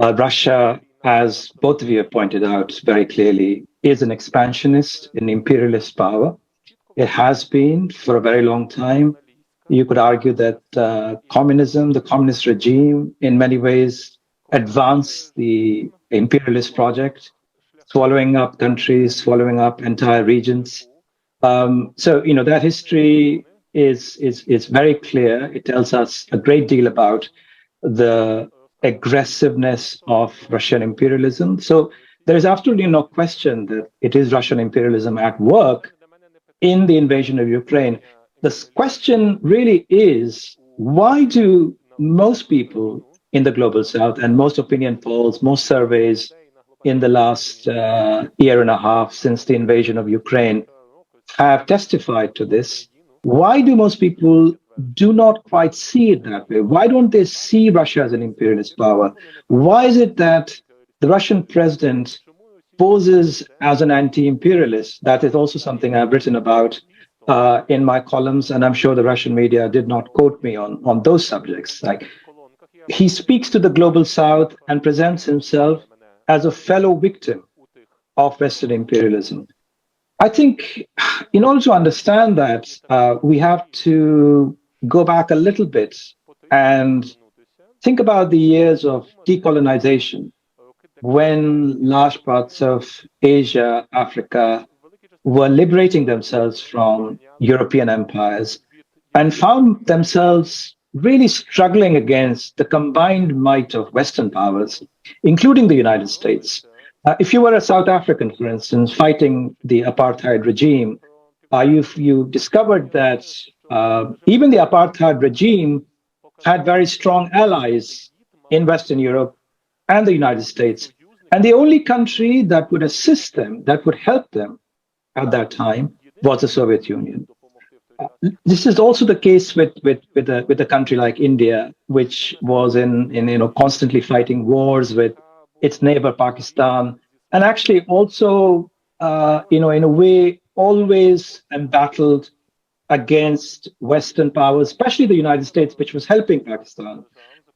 Russia, as both of you have pointed out very clearly, is an expansionist, an imperialist power. It has been for a very long time. You could argue that communism, the communist regime, in many ways advanced the imperialist project, swallowing up countries, swallowing up entire regions. So, that history is very clear. It tells us a great deal about the aggressiveness of Russian imperialism. So there is absolutely no question that it is Russian imperialism at work in the invasion of Ukraine. The question really is, why do most people in the global south, and most opinion polls, most surveys in the last year and a half since the invasion of Ukraine have testified to this? Why do most people do not quite see it that way? Why don't they see Russia as an imperialist power? Why is it that the Russian president poses as an anti-imperialist? That is also something I've written about in my columns, and I'm sure the Russian media did not quote me on those subjects. Like, he speaks to the global south and presents himself as a fellow victim of Western imperialism. I think in order to understand that, we have to go back a little bit and think about the years of decolonization, when large parts of Asia, Africa were liberating themselves from European empires and found themselves really struggling against the combined might of Western powers, including the United States. If you were a South African, for instance, fighting the apartheid regime, you discovered that even the apartheid regime had very strong allies in Western Europe and the United States. And the only country that would assist them, that would help them at that time, was the Soviet Union. This is also the case with a country like India, which was in constantly fighting wars with its neighbor Pakistan, and actually also in a way always embattled against Western powers, especially the United States, which was helping Pakistan.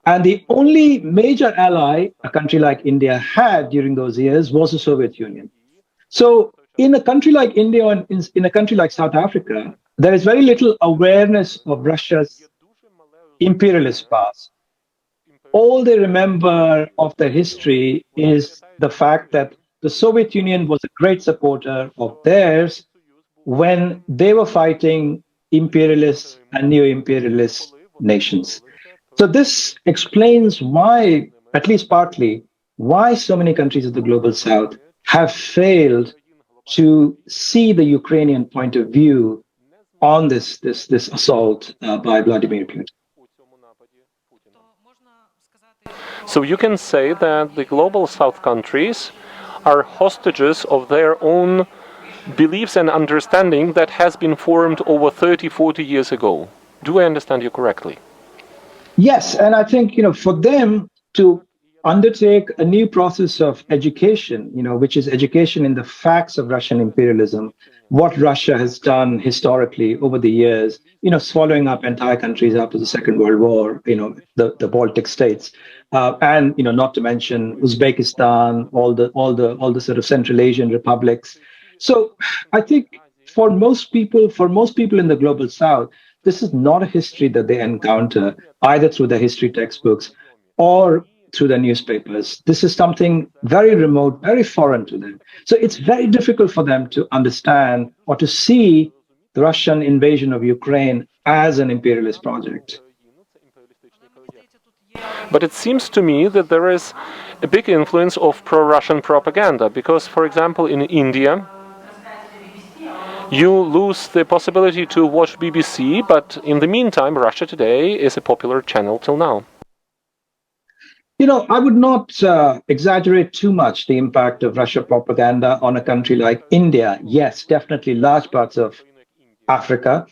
And the only major ally a country like India had during those years was the Soviet Union. So in a country like India and in a country like South Africa, there is very little awareness of Russia's imperialist past. All they remember of their history is the fact that the Soviet Union was a great supporter of theirs when they were fighting imperialist and neo-imperialist nations. So this explains why, at least partly, why so many countries of the global south have failed to see the Ukrainian point of view on this assault by Vladimir Putin. So you can say that the global south countries are hostages of their own beliefs and understanding that has been formed over 30, 40 years ago. Do I understand you correctly? Yes, and I think, for them to undertake a new process of education, which is education in the facts of Russian imperialism, what Russia has done historically over the years, swallowing up entire countries after the Second World War, the Baltic states, and not to mention Uzbekistan, all the sort of Central Asian republics. So I think for most people in the global south, this is not a history that they encounter either through their history textbooks or through the newspapers. This is something very remote, very foreign to them. So it's very difficult for them to understand or to see the Russian invasion of Ukraine as an imperialist project. But it seems to me that there is a big influence of pro-Russian propaganda, because, for example, in India, you lose the possibility to watch BBC, but in the meantime, Russia Today is a popular channel till now. I would not exaggerate too much the impact of Russia propaganda on a country like India. Yes, definitely large parts of Africa.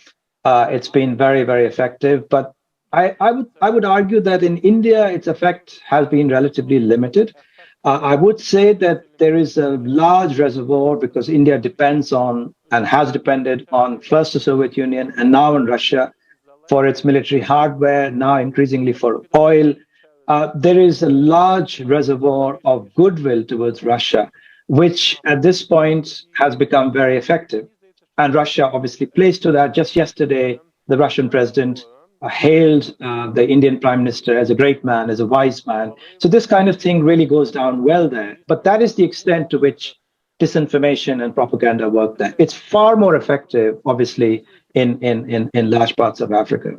It's been very, very effective. But I would argue that in India, its effect has been relatively limited. I would say that there is a large reservoir because India depends on and has depended on first the Soviet Union and now on Russia for its military hardware, now increasingly for oil. there is a large reservoir of goodwill towards Russia, which at this point has become very effective. And Russia obviously plays to that. Just yesterday, the Russian president hailed the Indian prime minister as a great man, as a wise man. So this kind of thing really goes down well there. But that is the extent to which disinformation and propaganda work there. It's far more effective, obviously, in large parts of Africa.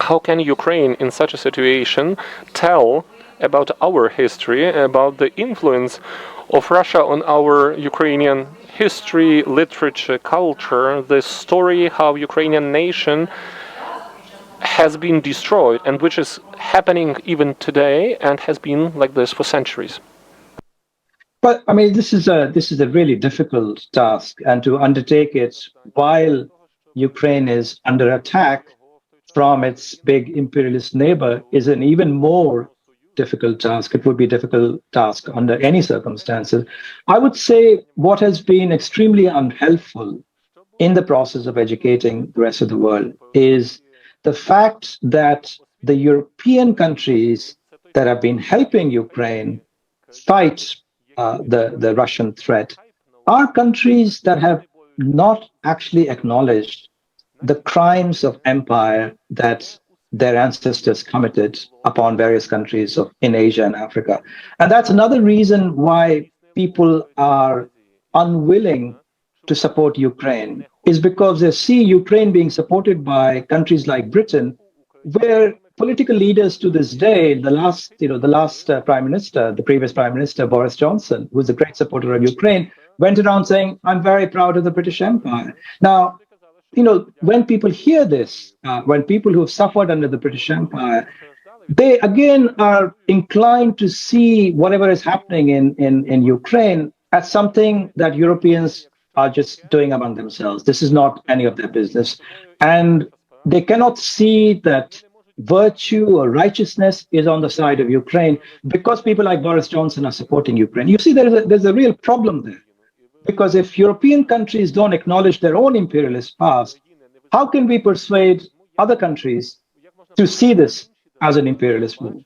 How can Ukraine, in such a situation, tell about our history, about the influence of Russia on our Ukrainian history, literature, culture, the story how Ukrainian nation has been destroyed and which is happening even today and has been like this for centuries? But I mean, this is a really difficult task, and to undertake it while Ukraine is under attack from its big imperialist neighbor is an even more difficult task. It would be a difficult task under any circumstances. I would say what has been extremely unhelpful in the process of educating the rest of the world is the fact that the European countries that have been helping Ukraine fight the Russian threat are countries that have not actually acknowledged the crimes of empire that their ancestors committed upon various countries in Asia and Africa. And that's another reason why people are unwilling to support Ukraine, is because they see Ukraine being supported by countries like Britain, where political leaders to this day, the last prime minister, the previous prime minister, Boris Johnson, who's a great supporter of Ukraine, went around saying, "I'm very proud of the British Empire." Now, when people hear this, when people who have suffered under the British Empire, they again are inclined to see whatever is happening in Ukraine as something that Europeans are just doing among themselves. This is not any of their business. And they cannot see that virtue or righteousness is on the side of Ukraine because people like Boris Johnson are supporting Ukraine. You see, there's a real problem there. Because if European countries don't acknowledge their own imperialist past, how can we persuade other countries to see this as an imperialist move?